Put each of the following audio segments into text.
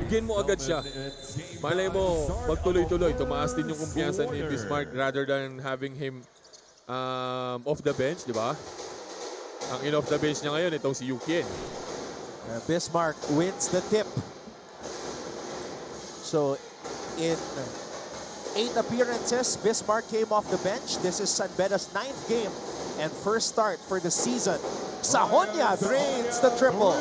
bigyan mo agad siya. Malay mo, magtuloy-tuloy. Tumaas din yung kumpiyansa ni Bismarck rather than having him off the bench, di ba? Ang in-off the bench niya ngayon, itong si Yukien. Bismarck wins the tip. So, in 8 appearances, Bismarck came off the bench. This is San Beda's 9th game and first start for the season. Sahonia drains the triple.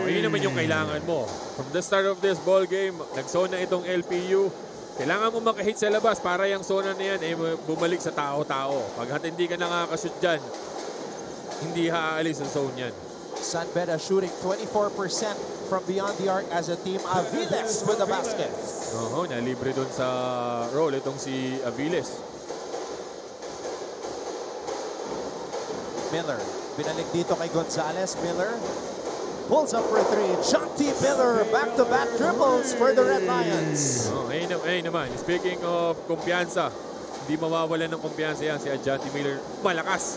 Yun naman yung kailangan mo. From the start of this ball game, nag-zona itong LPU. Kailangan mo makahit sa labas para yung zona na yan bumalik sa tao-tao. Pag hindi ka nakakashoot dyan, hindi haalis ang zone yan. San Beda shooting 24% from beyond the arc as a team. Aviles with the basket. Nalibre doon sa roll itong si Aviles. Miller, binalik dito kay Gonzalez. Miller pulls up for 3. Jonty Miller, back-to-back triples for the Red Lions. Ayun naman, speaking of kumpiyansa, hindi mawawalan ng kumpiyansa yan si Jonty Miller. Malakas.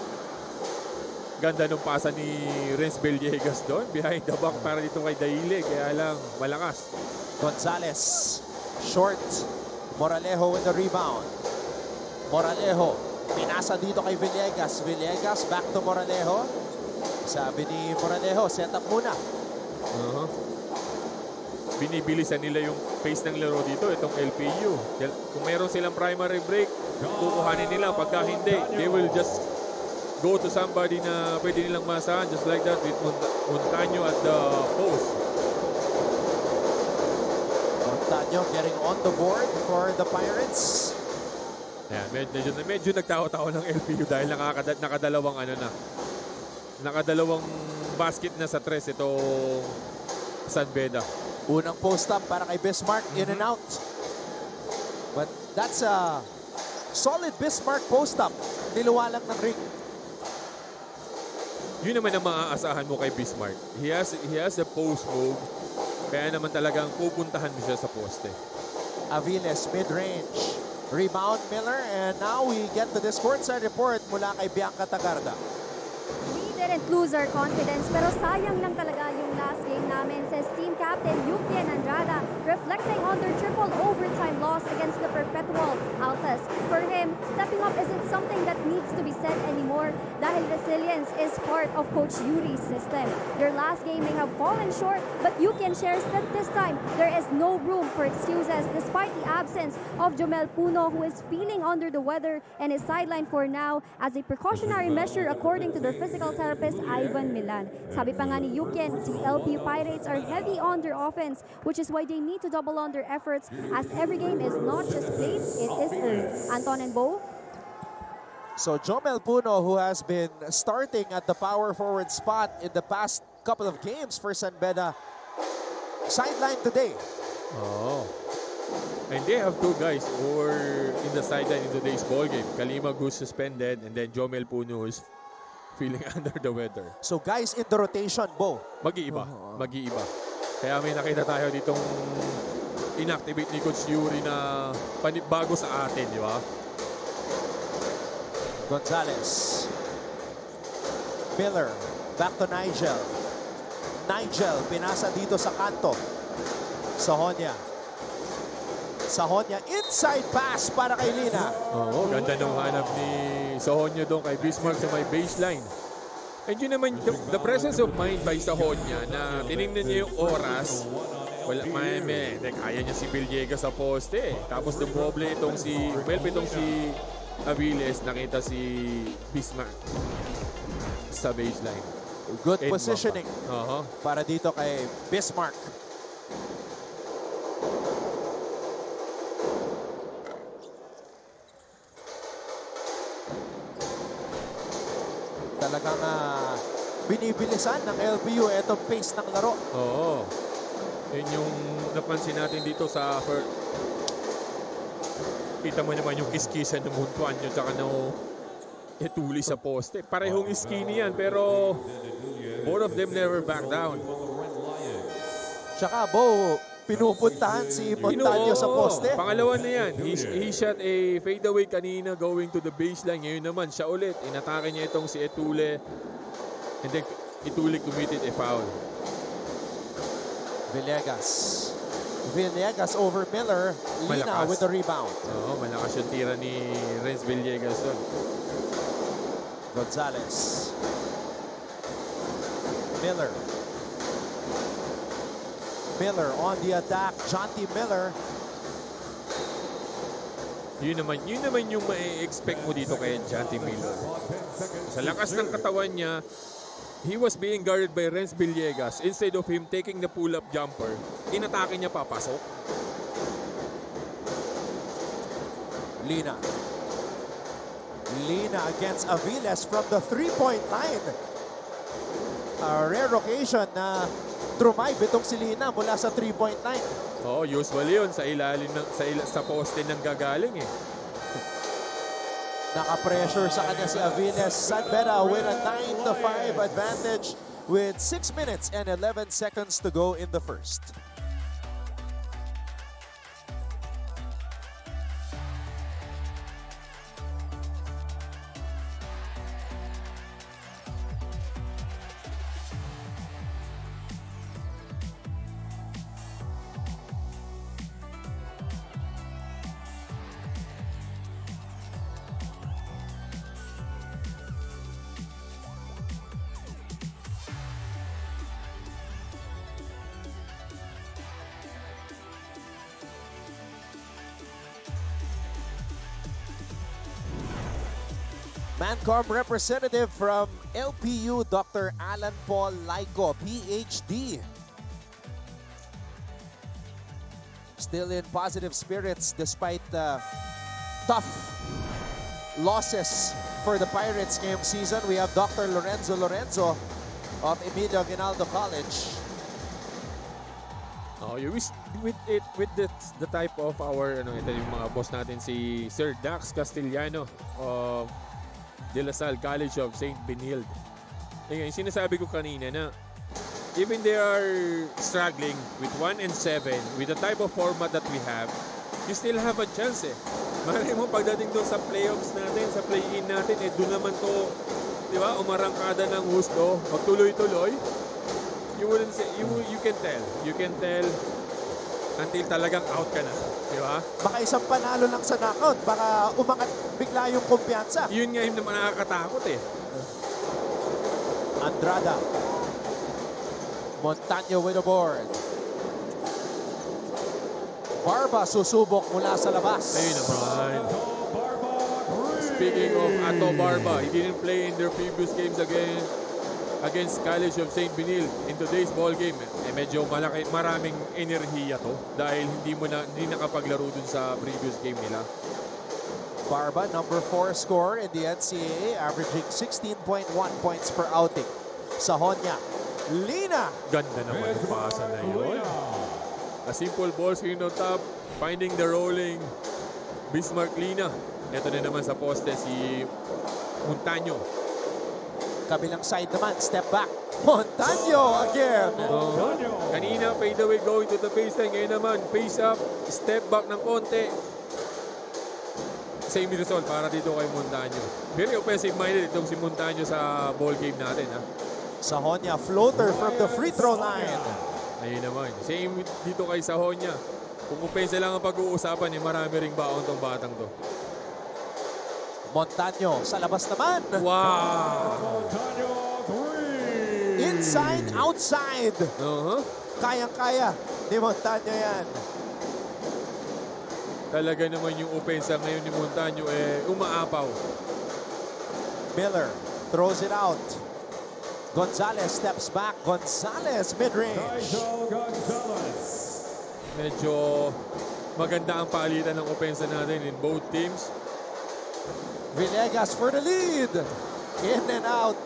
Ganda nung pasa ni Renz Villegas doon. Behind the back para dito kay Daile. Kaya lang, malakas. Gonzalez, short. Moralejo with the rebound. Moralejo, pinasa dito kay Villegas. Villegas, back to Moralejo. Sabi ni Moralejo, set up muna. Binibilisan nila yung pace ng laro dito, itong LPU. Kung meron silang primary break, kukuhanin nila. Pagka hindi, they will just go to somebody na pwede nilang masahan, just like that with Montaño at the post. Montaño getting on the board for the Pirates. Yeah, medyo nagtao-tao ng LPU dahil nakadalawang basket na sa tres itong San Beda. Unang post-up para kay Bismarck, in and out. But that's a solid Bismarck post-up. Niluwalang ng ring. Yun naman ang maaasahan mo kay Bismarck. He has a post move. Kaya naman talagang pupuntahan mo siya sa poste. Aviles, mid-range. Rebound, Miller. And now we get to this courtside report mula kay Bianca Tagarda. We didn't lose our confidence, pero sayang lang talaga yung last game namin, says team captain Yukien Andrada, reflecting on their triple overtime loss against the Perpetual Altas. For him, stepping up isn't something that needs to be said anymore dahil resilience is part of Coach Yuri's system. Their last game may have fallen short, but Yukien shares that this time there is no room for excuses despite the absence of Jomel Puno, who is feeling under the weather and is sidelined for now as a precautionary measure according to their physical therapist Ivan Milan. Sabi pa nga ni Yukien, the LPU Pirates are heavy on their offense, which is why they need to double on their efforts as every game is not just played, it is earned. Anton and Bo? So Jomel Puno, who has been starting at the power forward spot in the past couple of games for San Beda, sidelined today. And they have two guys who were in the sideline in today's ball game. Kalimag, who's suspended, and then Jomel Puno, who's feeling under the weather. So guys in the rotation, Bo. Mag-iiba. Kaya may nakita tayo ditong inactivate ni Coach Yuri na bago sa atin, di ba? Gonzalez. Miller. Back to Nigel. Nigel, pinasa dito sa kanto. Sahonia. Sahonia, inside pass para kay Lina. Ganda nung hanap ni Sahonia doon kay Bismarck sa may baseline. And yun naman, the presence of mind by Sahonia na tinignan niya yung oras. Wala, kaya niya si Villegas sa poste. Tapos dumoble itong si Aviles, nakita si Bismarck sa baseline. Good positioning para dito kay Bismarck. Talagang binibilisan ng LPU itong pace ng laro. Yun yung napansin natin dito sa kita mo naman yung kiskisan ng Montaño tsaka no Etuli sa poste. Parehong skinny yan pero both of them never back down. Tsaka Bo, pinupuntahan si Montaño sa poste. Pangalawa na yan. He shot a fadeaway kanina going to the baseline. Ngayon naman siya ulit. Inatake niya itong si Etule. And then Etule committed a foul. Villegas. Villegas over Miller. Lina Malakas. with the rebound. Oo, malakas yung tira ni Renz Villegas doon. Gonzalez. Miller. Miller on the attack. Jonty Miller. Yun naman yung ma-expect mo dito kay Jonty Miller. Sa lakas ng katawan niya, he was being guarded by Renz Villegas. Instead of him taking the pull-up jumper, inatake niya papasok. Lina. Lina against Aviles from the three-point line. A rare occasion na drive itong si Lina mula sa three-point line. Oo, usually yun sa ilalim ng sa poste nang gagaling eh. Naka-pressure sa kanya si Aviles. Sanbeta with a 9-5 advantage with 6 minutes and 11 seconds to go in the first. Mancom representative from LPU, Dr. Alan Paul Laico, PhD. Still in positive spirits despite tough losses for the Pirates game season. We have Dr. Lorenzo of Emilio Aguinaldo College. Oh, you wish with the type of our ito yung mga boss natin si Sir Dax Castellano of De La Salle College of St. Benilde. Yung sinasabi ko kanina na even they are struggling with 1-7 with the type of format that we have, you still have a chance eh. Malay mo pagdating doon sa playoffs natin, sa play-in natin, eh doon naman to, di ba, umarangkada ng husto, magtuloy-tuloy. You can tell until talagang out ka na, di ba? Baka isang panalo lang sa knockout, baka umangat bigla yung kumpiyansa. Yun nga yung naman nakakatakot eh. Andrada. Montaño with the board. Barba susubok mula sa labas. Ayun naman. Speaking of Ato Barba, he didn't play in their previous games against College of St. Benilde. In today's ball game, medyo maraming enerhiya to dahil hindi nakapaglaro dun sa previous game nila. Barba, number 4 scorer in the NCAA, averaging 16.1 points per outing. Sahonya. Lina. Ganda naman yung pasa na yun. A simple ball screen on top, finding the rolling Bismarck Lina. Ito na naman sa poste si Montaño. Kabilang side naman, step back. Montaño again. Kanina, fade away going to the baseline. Ngayon naman, face up, step back ng konti. Same result para dito kay Montaño. Very offensive-minded itong si Montaño sa ball game natin. Ha? Sahonya, floater from the free throw line. Ayun naman. Same dito kay Sahonya. Kung offense lang ang pag-uusapan, marami ring baon tong batang to. Montaño sa labas naman. Wow! Inside, outside. Kayang-kaya ni Montaño yan. Talaga naman yung offense ngayon ni Montaño umaapaw. Miller throws it out. Gonzalez steps back. Gonzalez mid-range. Medyo maganda ang palitan ng opensa natin in both teams. Villegas for the lead. In and out.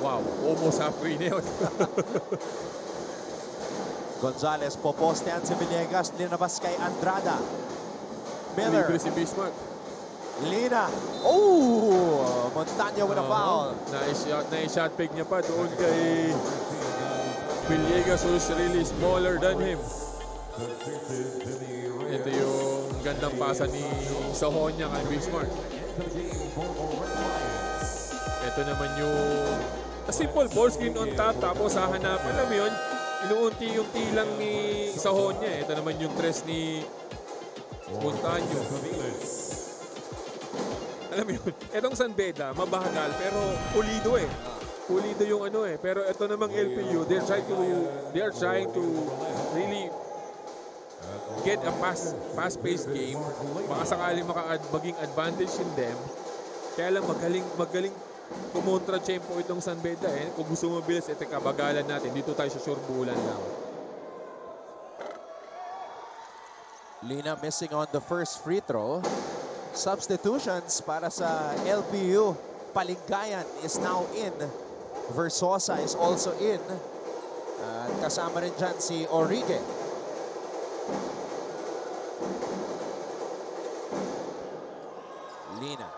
Wow, almost halfway na yun. Gonzalez popostean si Villegas. Linabas kay Andrada. Miller. Libre si Bismarck. Lina. Oh! Montaño with a foul. Na-shot fake niya pa doon kay Villegas, who's really smaller than him. Ito yung gandang pasa ni Sahonya kay Bismarck. Ito naman yung a simple ball screen on top, tapos hahanapin. Alam mo yun, inuunti-unti lang ni Sahonya. Ito naman yung tres ni Montaño. Alam mo yun, itong San Beda, mabagal pero pulido eh. Pulido yung ano eh. Pero ito namang LPU, they are trying to really get a fast-paced game. Baka sakaling maging advantage in them. Kaya lang magaling kumontra-tempo itong San Beda eh. Kung gusto mo bilis, ito kabagalan natin. Dito tayo sa surbulan lang. Lina missing on the first free throw. Substitutions para sa LPU. Palingayan is now in. Versosa is also in. At kasama rin dyan si Origue. Lina.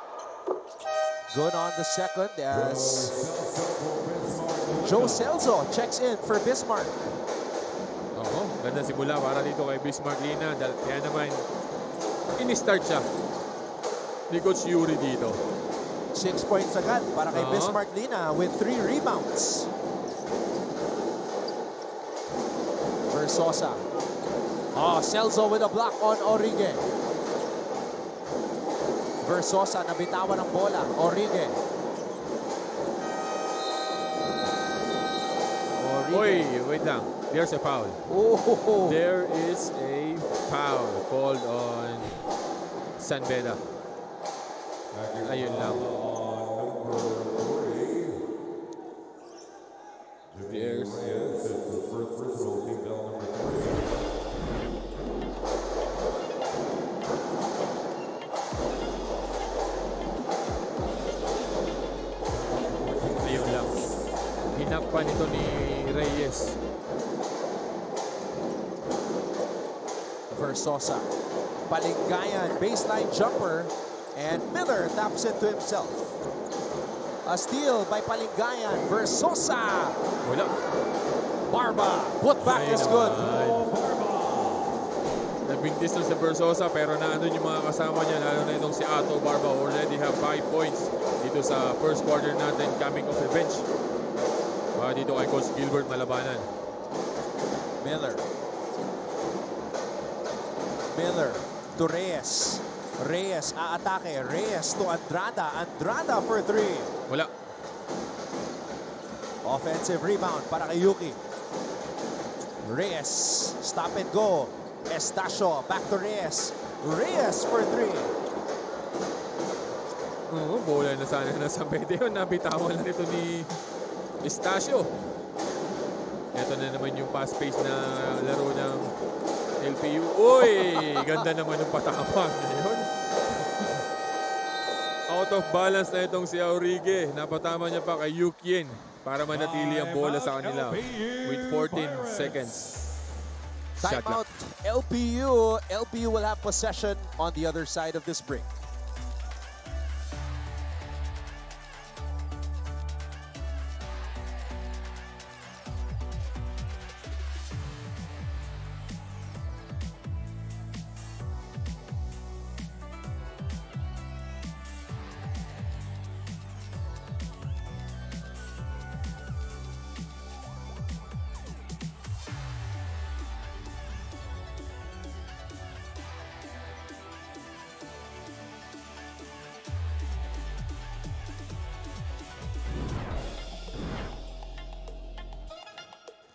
Good on the second as Joe Celso checks in for Bismarck. Oo, ganda simula para dito kay Bismarck Lina. Kaya naman, in-start siya ni Coach Yuri dito. 6 points agad para kay Bismarck Lina with 3 rebounds. Versosa. Celso with a block on Origue. Versosa nabitawan ng bola. Origue. Oy, wait lang. There's a foul. Oh. There is a foul called on San Beda. Ayun lang. There's ayun lang. Hinakpan ito ni Reyes. Versosa. Palingayan, baseline jumper, and Miller taps it to himself. A steal by Palingayan. Versosa. Wala. Barba. Put back is good. Nagbintis na si Versosa pero naandun yung mga kasama niya, lalo na itong si Ato Barba, already have 5 points dito sa first quarter natin coming off the bench. Dito kay Coach Gilbert malabanan. Miller to Reyes. Reyes aatake. Reyes to Andrada. Andrada for 3. Wala. Offensive rebound para kay Yuki. Reyes. Stop and go. Estacio. Back to Reyes. Reyes for 3. Bola na sana na sa pwede yun. Nabitawan lang ito ni Estacio. Ito na naman yung fast-paced na laro ng LPU. Uy! Ganda naman yung patama ngayon. Out of balance na itong si Aurigue. Napatama niya pa kay Yukien para manatili ang bola sa kanila with 14 seconds. Timeout. LPU. LPU will have possession on the other side of this break.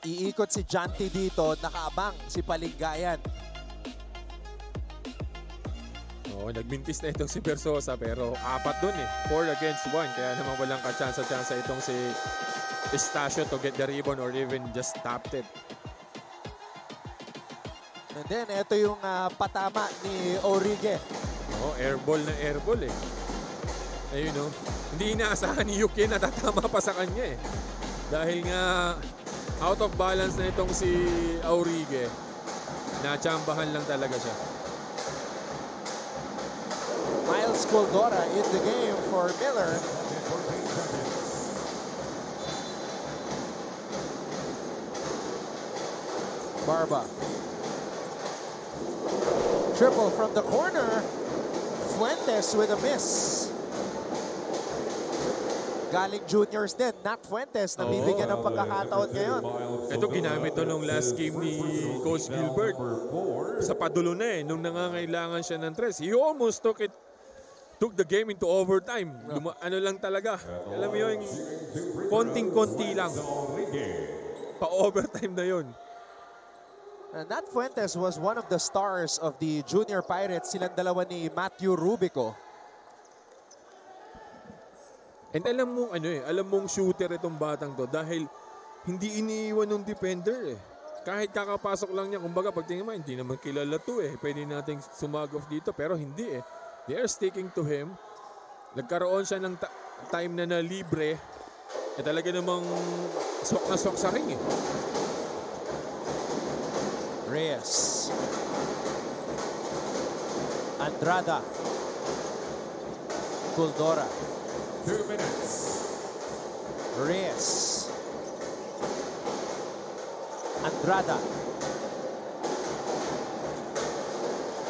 Iikot si Janty dito, nakaabang si Palingayan. Nagmintis na itong si Versosa pero 4 dun eh. 4 against 1. Kaya naman walang ka-chance-chance itong si Estacio to get the rebound or even just tapped it. And then, ito yung patama ni Origue. Airball na airball eh. Ayun hindi inaasahan ni Yuki na tatama pa sa kanya eh. Dahil nga out of balance na itong si Aurigue. Natsambahan lang talaga siya. Miles Coldora in the game for Miller. Barba. Triple from the corner. Fuentes with a miss. galing juniors din, Nat Fuentes, na bibigyan ng pagkakataon ngayon. Ito ginamit to nung last game ni Coach Gilbert. Sa padulo na nung nangangailangan siya ng tres. He almost took the game into overtime. Ano lang talaga. Alam mo yun, konting-konti lang. Pa-overtime na yun. Nat Fuentes was one of the stars of the Junior Pirates. Silang dalawa ni Matthew Rubico. And alam mong shooter itong batang to dahil hindi iniiwan ng defender eh. Kahit kakapasok lang niya, kumbaga pag tingin mo, hindi naman kilala to eh. Pwede nating sumagop dito pero hindi eh. They are sticking to him. Nagkaroon siya ng time na libre. Eh talaga namang swak na swak sa ring eh. Reyes. Andrada. Kuldora. 2 minutes. Reyes. Andrada.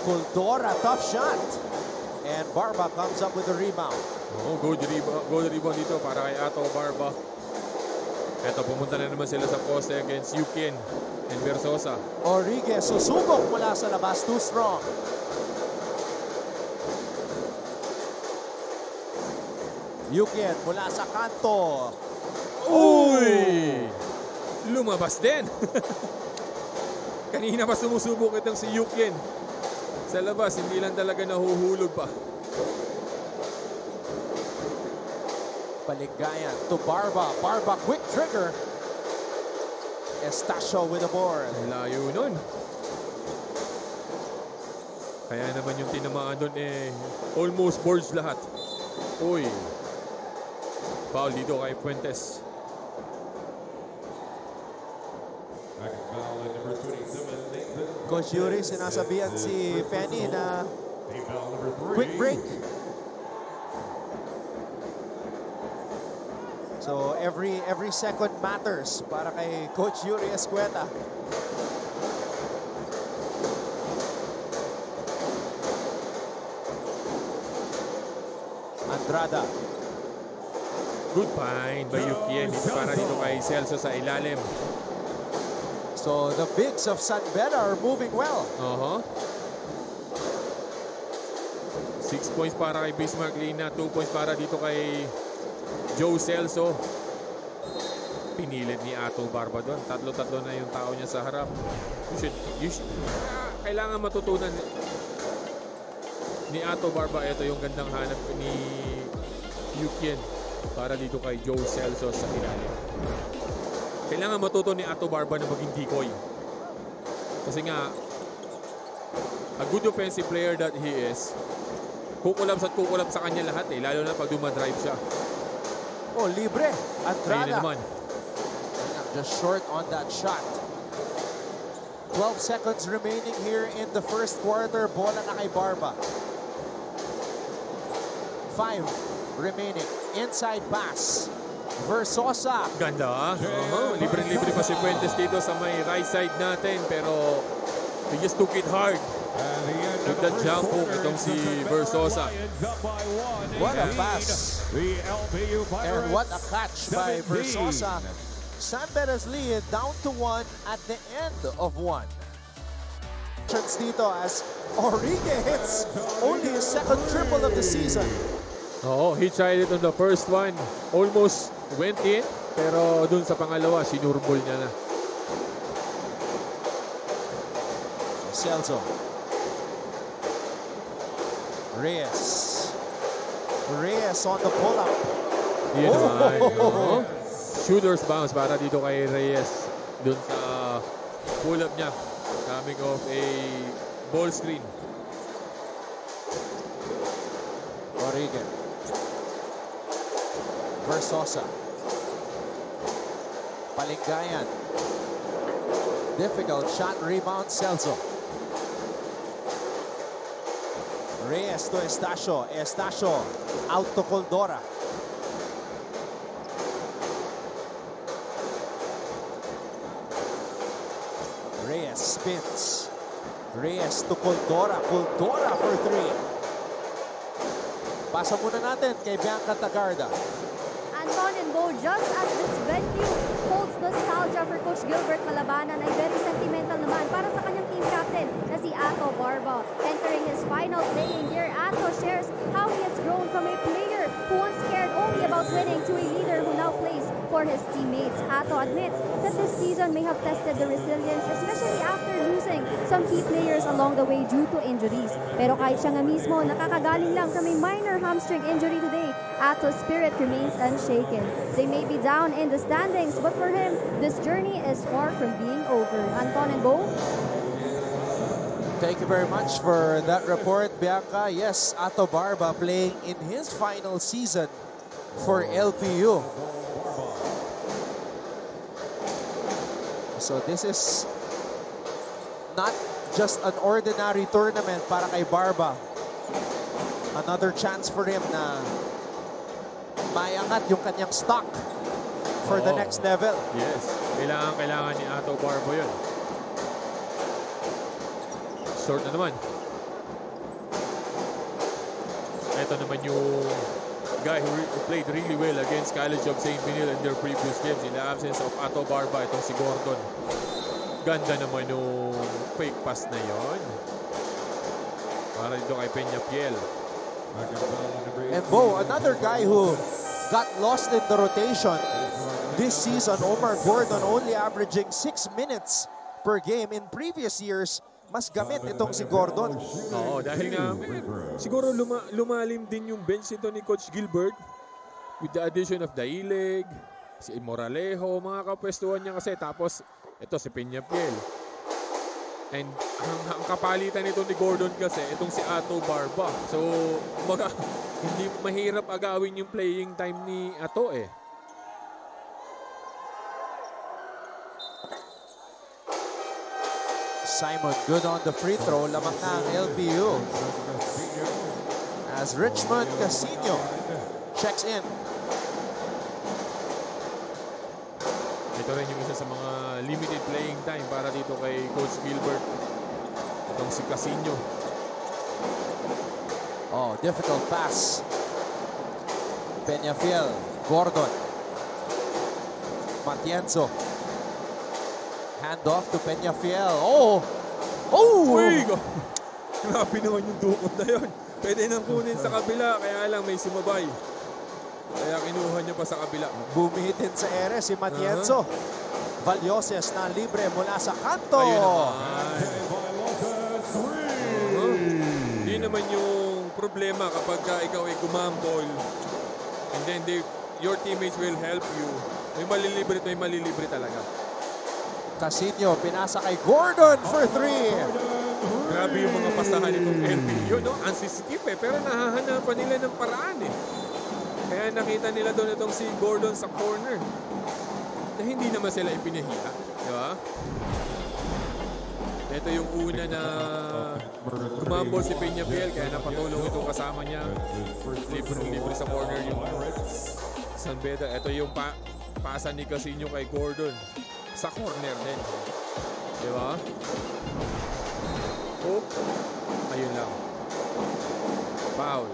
Kuldora, tough shot. And Barba comes up with the rebound. Oh, good rebound dito para kay Ato Barba. Ito, pumunta na naman sila sa poste against Yukin and Versosa. Origuez susubok mula sa labas, too strong. Yukin mula sa kanto. Uy! Lumabas din. Kanina pa sumusubok itong si Yukin. Sa labas, hindi lang talaga nahuhulog pa. Paligaya to Barba. Barba, quick trigger. Estacio with the board. Layo nun. Kaya naman yung tinamaan doon almost boards lahat. Uy. Foul dito kay Fuentes. Coach Yuri, sinasabihan si Penny na quick break. So every second matters para kay Coach Yuri Escueta. Andrada. Good find by Yukin. Para dito kay Celso sa ilalim. So the bigs of San Beda are moving well. 6 points para kay Bismarck Lina, 2 points para dito kay Joe Celso. Pinilit ni Ato Barba doon. Tatlo-tatlo na yung tao niya sa harap. Kailangan matutunan ni Ato Barba. Ito yung gandang hanap ni Yukin para dito kay Joe Celso sa ilalim. Kailangan matuto ni Ato Barba na maging decoy. Kasi nga, a good offensive player that he is, kukulab sa kanya lahat eh. Lalo na pag dumadrive siya. Oh, libre. Andrada. Naman. Just short on that shot. 12 seconds remaining here in the first quarter. Bola na kay Barba. 5 remaining. Inside pass. Versosa. Ganda. Libre-libre pa si Fuentes dito sa may right side natin. Pero he just took it hard. With that jump hook itong si Versosa. What a pass. And what a catch by Versosa. San Beda's lead down to 1 at the end of 1. Dito as Origuez hits only his second triple of the season. He tried it on the first one. Almost went in. Pero dun sa pangalawa, sinurbol niya na. Celso. Reyes. Reyes on the pull-up. Yun naman. Shooter's bounce para dito kay Reyes. Dun sa pull-up niya. Coming off a ball screen. Origuez. Versosa. Palingayan. Difficult shot, rebound, Celso. Reyes to Estacio. Estacio out to Kuldora. Reyes spins. Reyes to Kuldora. Kuldora for 3. Pasa muna natin kay Bianca Tagarda. Anton and Bo, just as this venue holds nostalgia for Coach Gilbert Malabanan, ay very sentimental naman para sa kanyang team captain na si Ato Barba. Entering his final playing year, Ato shares how he has grown from a player who once cared only about winning to a leader who now plays for his teammates. Ato admits that this season may have tested the resilience, especially after losing some key players along the way due to injuries. Pero kahit siya nga mismo nakakagaling lang from a minor hamstring injury today, Ato's spirit remains unshaken. They may be down in the standings, but for him, this journey is far from being over. Anton and Bo? Thank you very much for that report, Bianca. Yes, Ato Barba playing in his final season for LPU. So this is not just an ordinary tournament para kay Barba. Another chance for him na maiangat yung kanyang stock for the next level. Yes, kailangan ni Ato Barba yun. Short na naman. Ito naman yung guy who played really well against College of St. Benil in their previous games in the absence of Ato Barba. Itong si Gordon. Ganda naman yung fake pass na yon. Para dito kay Peñafiel. And Bo, another guy who got lost in the rotation this season, Omar Gordon, only averaging 6 minutes per game. In previous years, mas gamit itong si Gordon. Oo, dahil nga, siguro lumalim din yung bench nito ni Coach Gilbert with the addition of Daileg, si Moralejo, mga kapwestuhan niya kasi. Tapos, ito si Peñafiel. And ang kapalitan nito ni Gordon kasi, itong si Ato Barba. So, hindi mahirap agawin yung playing time ni Ato eh. Simon, good on the free throw. Lamang na ang LPU. As Richmond Casino checks in. Ito rin yung isa sa mga limited playing time para dito kay Coach Gilbert. Itong si Casino. Oh, difficult pass. Peñafiel, Gordon. Matienzo. Hand off to Peñafiel. Oh! Oh! Uy! Grabe naman yung dukot na yun. Pwede nang kunin sa kabila, kaya lang may sumabay. Kaya kinuha niya pa sa kabila. Bumihitin sa ere si Matienzo. Valyoses na libre mula sa kanto. Ayun naman. Yun naman yung problema kapag ikaw ay gumambol and then your teammates will help you. May malilibre talaga. Casino, pinasa kay Gordon for 3. Grabe yung mga pasahan itong LPU, no? Ansisikip eh, pero nahahanapan nila ng paraan eh. Kaya nakita nila doon itong si Gordon sa corner na hindi naman sila ipinahiya. Di ba? Ito yung una na gumambol si Peñafiel, kaya napatulong itong kasama niya. Libre sa corner yung San Beda. Ito yung pasa ni Casino kay Gordon. Sa corner din. Di ba? Oh, ayun lang. Foul.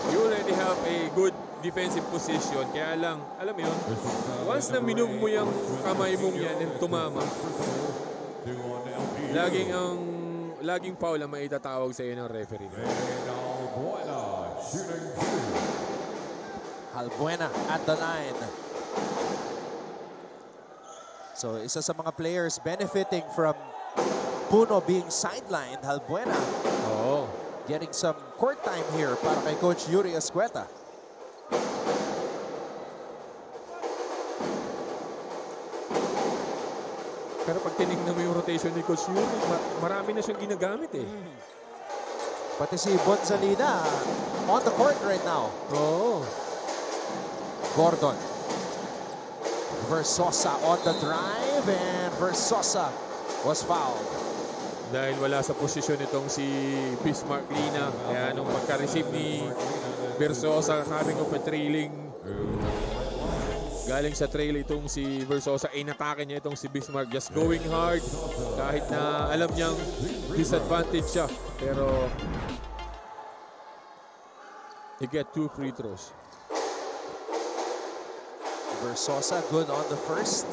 You already have a good defensive position. Kaya lang, alam mo yun, once na minove mo yung kamay mong yan and tumama, laging foul ang maitatawag sa iyo ng referee. Halbuena at the line. So, isa sa mga players benefiting from Puno being sidelined, Halbuena. Oo. Getting some court time here para kay Coach Yuri Escueta. Pero pag tinignan mo yung rotation ni Coach Yuri, marami na siyang ginagamit eh. Pati si Bonzalida on the court right now. Oo. Gordon. Versosa on the drive and Versosa was fouled. Dahil wala sa posisyon itong si Bismarck Lina. Kaya nung pagka-receive ni Versosa coming off a trailing, galing sa trail itong si Versosa, inatake niya itong si Bismarck, just going hard kahit na alam niyang disadvantage siya. Pero he get 2 free throws. Versosa good on the first.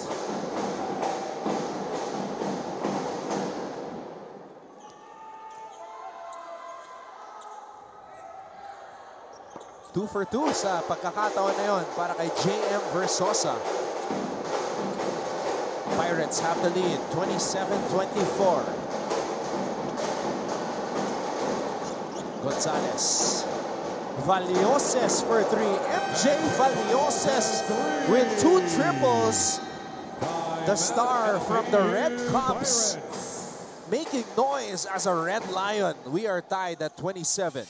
Two for two sa pagkakataon na yon para kay JM Versosa. Pirates have the lead, 27-24. Gonzalez. Valioses for three. MJ Valioses with two triples. The star from the Red Cubs making noise as a Red Lion. We are tied at 27.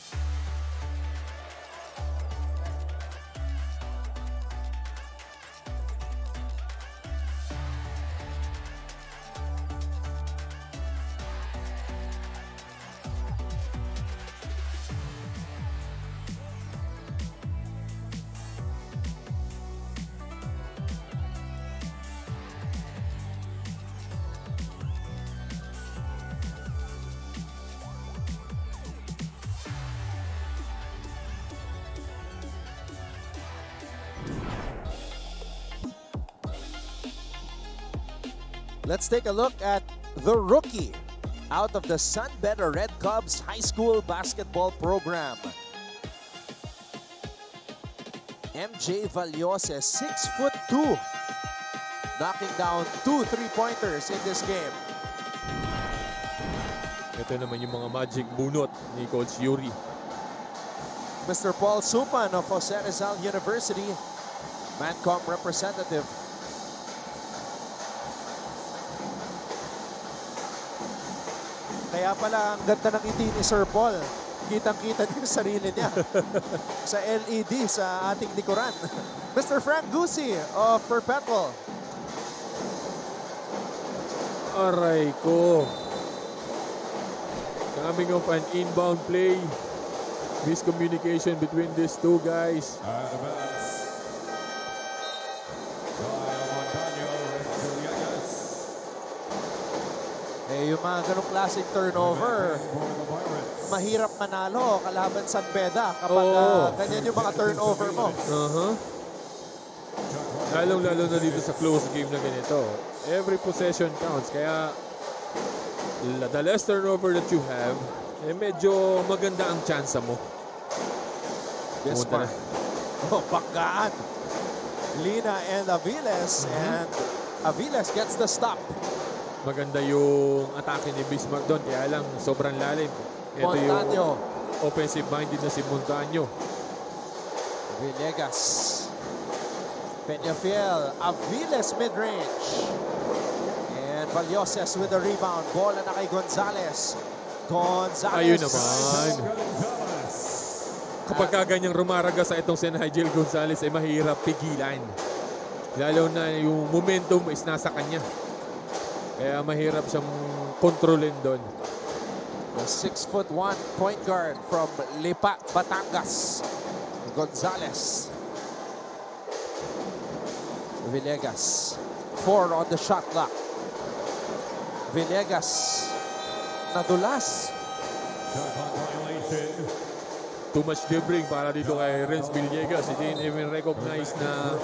Let's take a look at the rookie out of the San Beda Red Cubs High School Basketball Program. MJ Valioses, 6'2", knocking down 2 3-pointers in this game. Ito naman yung mga magic bunot ni Coach Yuri. Mr. Paul Supan of Jose Rizal University, Mancom representative. Kaya pala ang ganda ng ngiti ni Sir Paul. Kitang-kita niya yung sarili niya sa LED sa ating likuran. Mr. Frank Gusi of Perpetual. Aray ko. Coming off an inbound play. Miscommunication between these two guys. Yung mga ganong classic turnover, mahirap manalo kalaban San Beda kapag ganyan yung mga turnover mo. Lalong-lalo na dito sa close game na ganito. Every possession counts. Kaya the less turnover that you have, medyo maganda ang chance mo. Yes, Mark. Banggaan. Lina and Aviles. And Aviles gets the stop. Maganda yung atake ni Bismarck doon. Kaya lang, sobrang lalim. Ito Montaño. yung offensive-minded na si Montaño. Villegas. Peñafiel. Aviles mid-range. And Valioses with the rebound. Bola na kay Gonzalez. Gonzalez. Ayun naman. Kapag kaganyang rumaraga sa itong si Nigel Gonzalez ay mahirap pigilan. Lalo na yung momentum is nasa kanya. Kaya mahirap siyang kontrolin doon. The 6'1" point guard from Lipa, Batangas. Gonzalez. Villegas. 4 on the shot clock. Villegas. Nadulas. Too much dribbling para dito kay Renz Villegas. He didn't even recognize na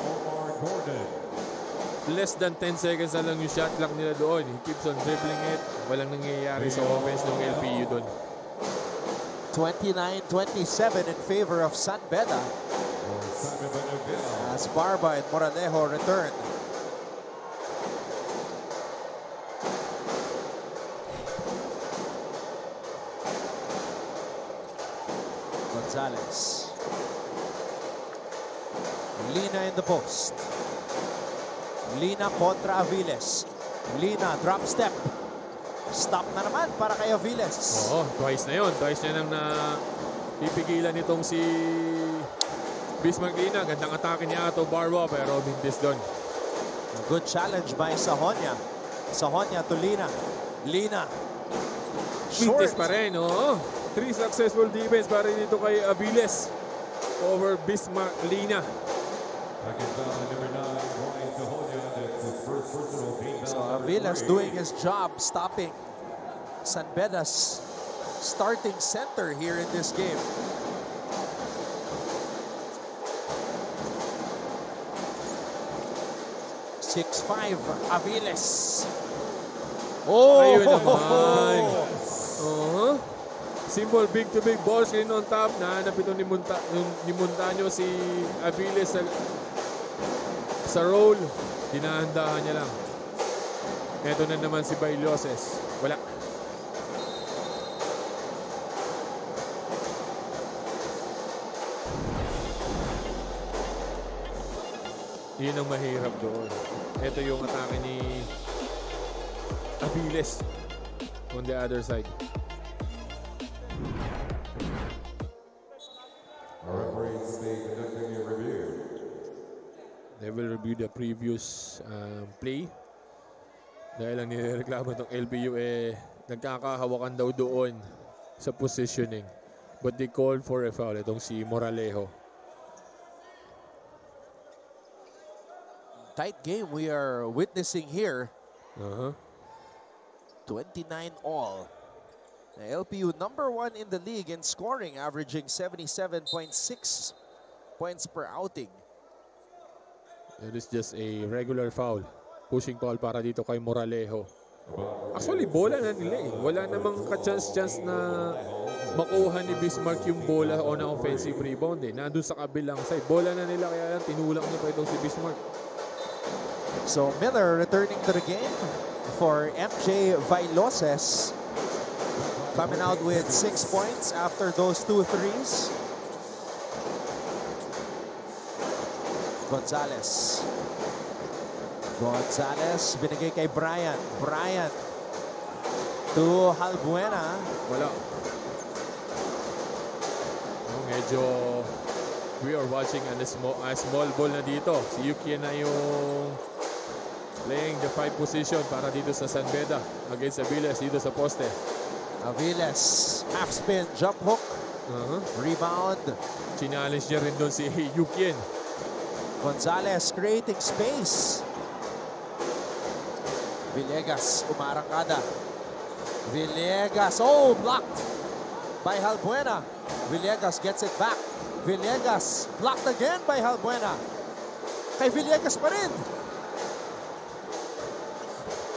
less than 10 seconds na lang yung shot clock nila doon. He keeps on dribbling it. Walang nangyayari sa offense ng LPU doon. 29-27 in favor of San Beda. As Barba and Moralejo return. Gonzalez. Lina in the post. Lina kontra Aviles. Lina drop step. Stop na naman para kay Aviles. Oo, twice na yun. Twice na lang na pipigilan nitong si Bismarck Lina. Gandang atake niya Ato Barba pero mintis doon. A good challenge by Sahonia. Sahonia to Lina. Lina. Mintis pa rin, oo. 3 successful defense para dito kay Aviles over Bismarck Lina. So Aviles doing his job stopping San Beda's starting center here in this game. 6'5", Aviles. Oh! Ayun naman. Simple big to big ball screen on top. Nahanap ito ni Montaño si Aviles sa roll. Dinahandahan niya lang. Ito na naman si Bailoses. Wala. Yun ang mahirap doon. Ito yung atake ni Aviles on the other side. They will review the previous play. Dahil ang nireklamo itong LBU nagkakahawakan daw doon sa positioning. But they called for a foul. Itong si Moralejo. Tight game we are witnessing here. 29 all. The LPU #1 in the league in scoring, averaging 77.6 points per outing. It is just a regular foul. Pushing foul para dito kay Moralejo. Actually, bola na nila eh. Wala namang ka-chance na makuha ni Bismarck yung bola on ang offensive rebound eh. Nandun sa kabilang side. Bola na nila kaya lang tinulak niya pa itong si Bismarck. So Miller returning to the game for MJ Bailoses. Coming out with 6 points after those 2 threes. Gonzalez. Binigay kay Bryant. Bryant to Halbuena. Wala. Medyo we are watching a small ball na dito. Si Yuki na yung playing the 5 position para dito sa San Beda against Aviles dito sa poste. Aviles, half spin, jump hook, rebound. Challenge niya rin doon si Yukien. Gonzalez creating space. Villegas, umarangkada. Villegas, oh, blocked by Halbuena. Villegas gets it back. Villegas, blocked again by Halbuena. Kay Villegas pa rin.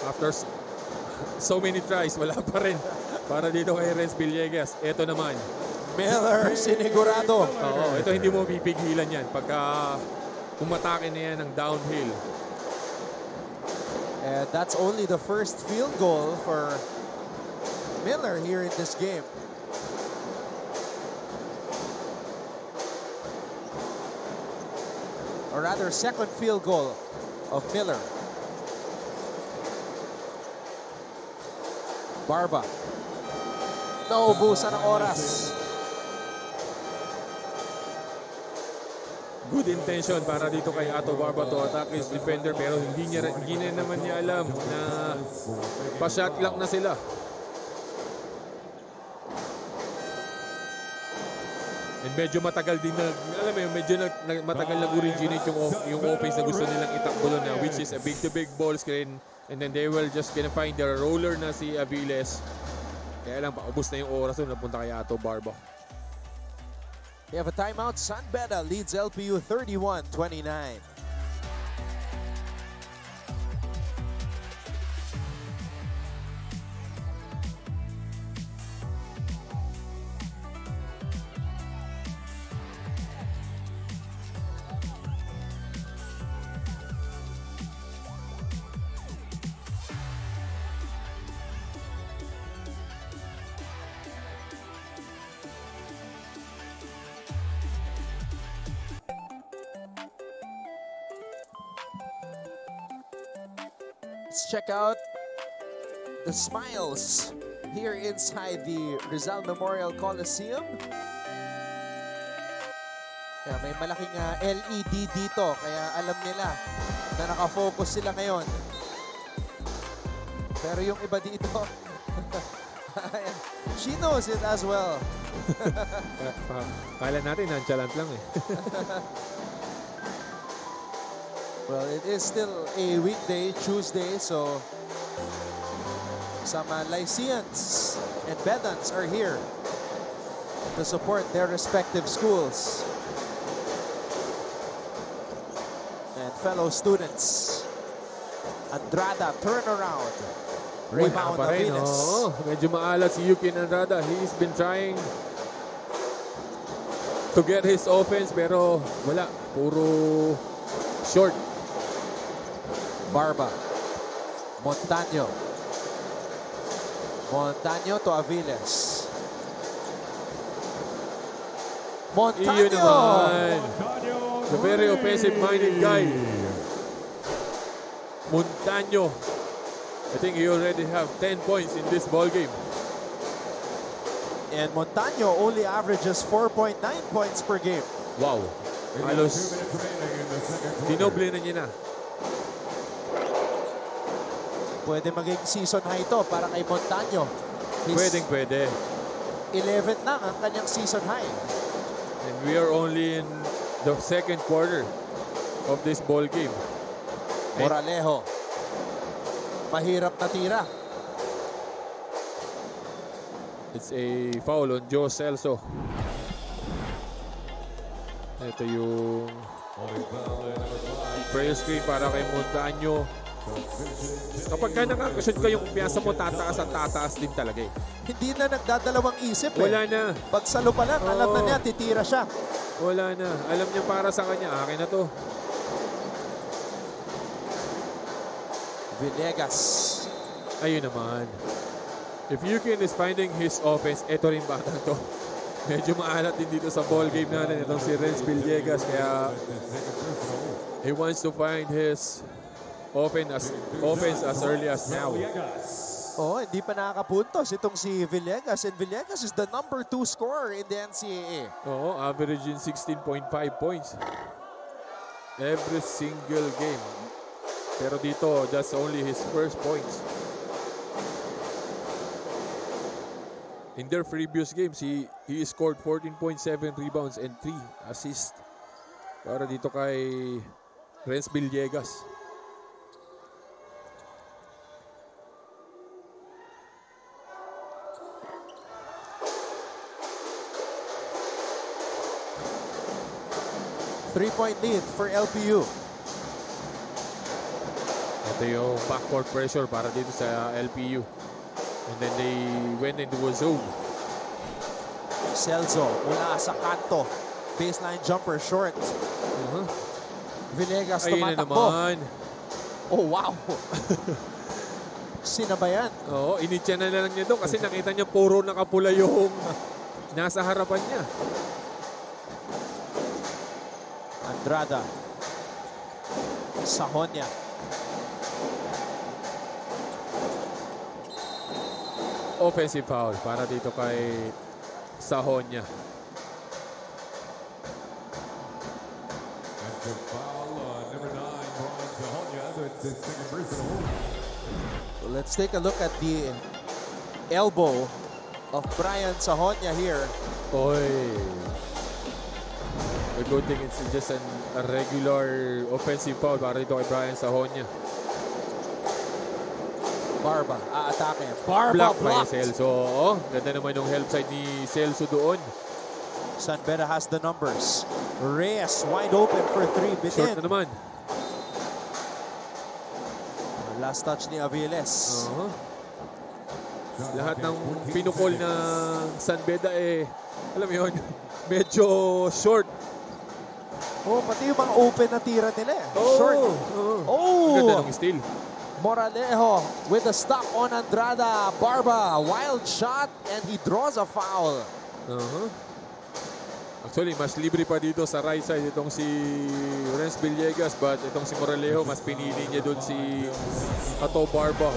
After so many tries, wala pa rin. Para dito kay Renz Villegas. Ito naman. Miller, sinigurado. Oo, ito hindi mo pipigilan yan. Pagka umatake na yan ng downhill. And that's only the first field goal for Miller here in this game. Or rather, second field goal of Miller. Barba. Naubusan ng oras. Good intention para dito kay Ato Barba to attack his defender pero hindi na naman niya alam na pa-shot clock na sila. And medyo matagal din alam mo, medyo matagal nag-originate yung offense na gusto nilang itakbo doon na which is a big-to-big ball screen and then they will just gonna find their roller na si Aviles. Kaya lang paubos na yung oras doon napunta kay Ato Barba. We have a timeout. San Beda leads LPU 31-29. Let's check out the smiles here inside the Rizal Memorial Coliseum. Yeah, may malaking LED dito, kaya alam nila na nakafocus sila ngayon. Pero yung iba dito, she knows it as well. Kala natin, nonchalant lang eh. Well, it is still a weekday, Tuesday, so some Lyceans and Bedans are here to support their respective schools and fellow students. Andrada, turnaround. Wala Rebound pa rin. Aviles. Medyo maalat si Yuki Andrada. He's been trying to get his offense pero wala. Puro short. Barba. Montaño. Montaño to Aviles. Montaño! Iyon naman. The very offensive-minded guy. Montaño. I think he already have 10 points in this ball game. And Montaño only averages 4.9 points per game. Wow. Halos dinoble na niya na. Pwede maging season high to para kay Montaño. Pwede. 11 na ang kanyang season high. And we are only in the second quarter of this ball game. Moralejo. Mahirap na tira. It's a foul on Joe Celso. Ito yung prayer screen para kay Montaño. Kapag ka nakakashoot ka, yung kumpiyansa mo tataas at tataas din talaga eh. Hindi na nagdadalawang isip eh. Wala na. Pagsalo pa lang, alam na niya, titira siya. Wala na. Alam niya para sa kanya, akin na to. Villegas. Ayun naman. If Yukin is finding his offense, eto rin batang to. Medyo maalat din dito sa ball game natin. Itong si Renz Villegas. Kaya he wants to find his offense as early as now. Oh, hindi pa nakakapuntos itong si Villegas. And Villegas is the number 2 scorer in the NCAA. Oo, averaging 16.5 points every single game. Pero dito, that's only his first points. In their previous games, he scored 14.7 rebounds and 3 assists. Para dito kay Renz Villegas. Three-point lead for LPU. Ito yung backcourt pressure para dito sa LPU. And then they went into a zone. Celso mula sa kanto. Baseline jumper short. Villegas Ayun na tumatakbo. naman. Oh, wow. Sinabayan. Oo, initya na lang niya doon kasi nakita niya puro nakapula yung nasa harapan niya. Andrada. Sahonia. Offensive foul para dito kay Sahonia. Let's take a look at the elbow of Brian Sahonia here. Oy. The good thing it's just a regular offensive foul para dito kay Brian Sahonia. Barba, aatake. Barba Block by blocked. Celso. Oh, ganda naman yung help side ni Celso doon. San Beda has the numbers. Reyes wide open for 3. Short Bitin. na naman. Last touch ni Aviles. Lahat ng pinukol ng San Beda alam mo yun, medyo short. Oh, pati yung mga open na tira nila eh. Short. Ang ganda ng steal. Moralejo with a stop on Andrada. Barba, wild shot, and he draws a foul. Actually, mas libre pa dito sa right side itong si Renz Villegas, but itong si Moralejo, mas pinili niya doon si Ato Barba.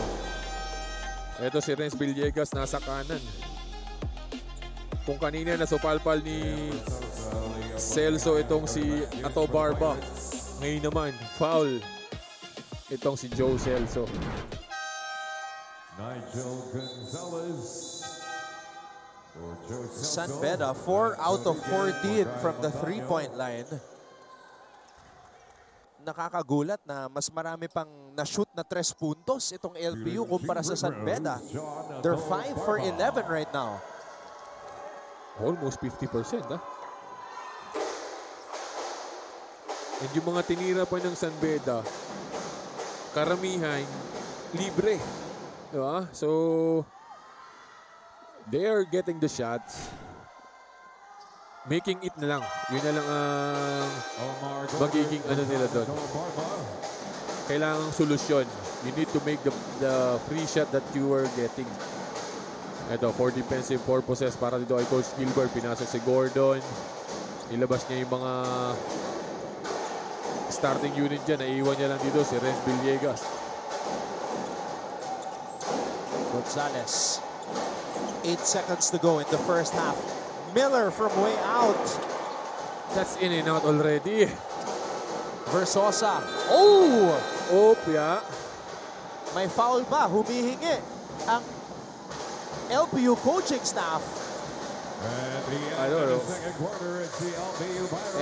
Ito si Renz Villegas nasa kanan. Kung kanina nasupalpal ni Celso itong si Ato Barba, ngayon naman, foul itong si Joe Celso. Nigel Gonzalez. San Beda, 4 out of 14 from the 3-point line. Nakakagulat na mas marami pang na-shoot na 3 puntos itong LPU kumpara sa San Beda. They're 5 for 11 right now. Almost 50%, ha? And yung mga tinira pa ng San Beda, karamihan, libre. Diba? So, they are getting the shots. Making it na lang. Yun na lang ang magiging ano nila doon. Kailangang solusyon. You need to make the free shot that you are getting. Ito, for defensive purposes para dito kay Coach Gilbert. Pinasa si Gordon. Ilabas niya yung mga starting unit dyan. Naiiwan niya lang dito si Renz Villegas. Gonzalez. 8 seconds to go in the first half. Miller from way out. That's in and out already. Versosa. Oh! Yeah. May foul ba? Humihingi ang LPU coaching staff. I don't know.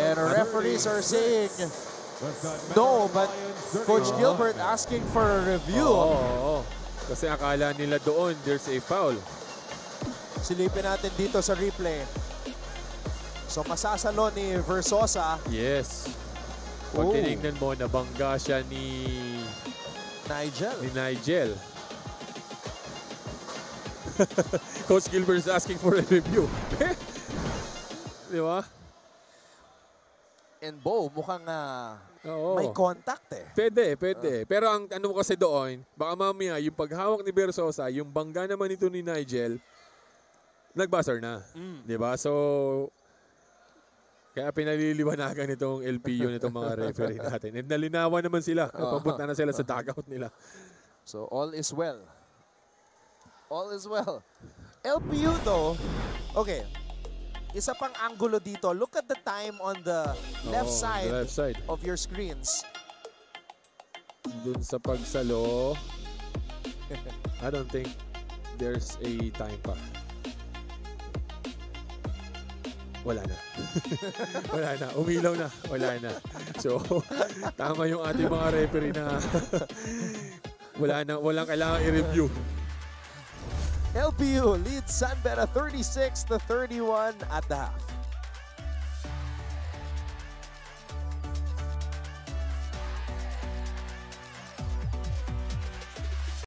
And referees are saying no, but Coach Gilbert asking for a review. Oo. Kasi akala nila doon there's a foul. Silipin natin dito sa replay. So masasalo ni Versosa. Yes. Pag tinignan mo, nabangga siya ni Nigel. Coach Gilbert is asking for a review. Di ba? And Bo, mukhang Oo. may contact eh. Pwede. Pero ang ano kasi doon, baka mamaya yung paghawak ni Versosa, yung bangga naman ito ni Nigel, nagbuzzer na. Di ba? So, kaya pinaliliwanagan itong LPU nitong mga referee natin. And nalinawan naman sila. Papunta na sila sa dugout nila. So, all is well. All is well. LPU though, okay. Isa pang angulo dito. Look at the time on the left side of your screens. Dun sa pagsalo, I don't think there's a time pa. Wala na. Wala na. Umilaw na. Wala na. So, tama yung ating mga referee na walang kailangan i-review. LPU leads San Beda 36-31 at the half.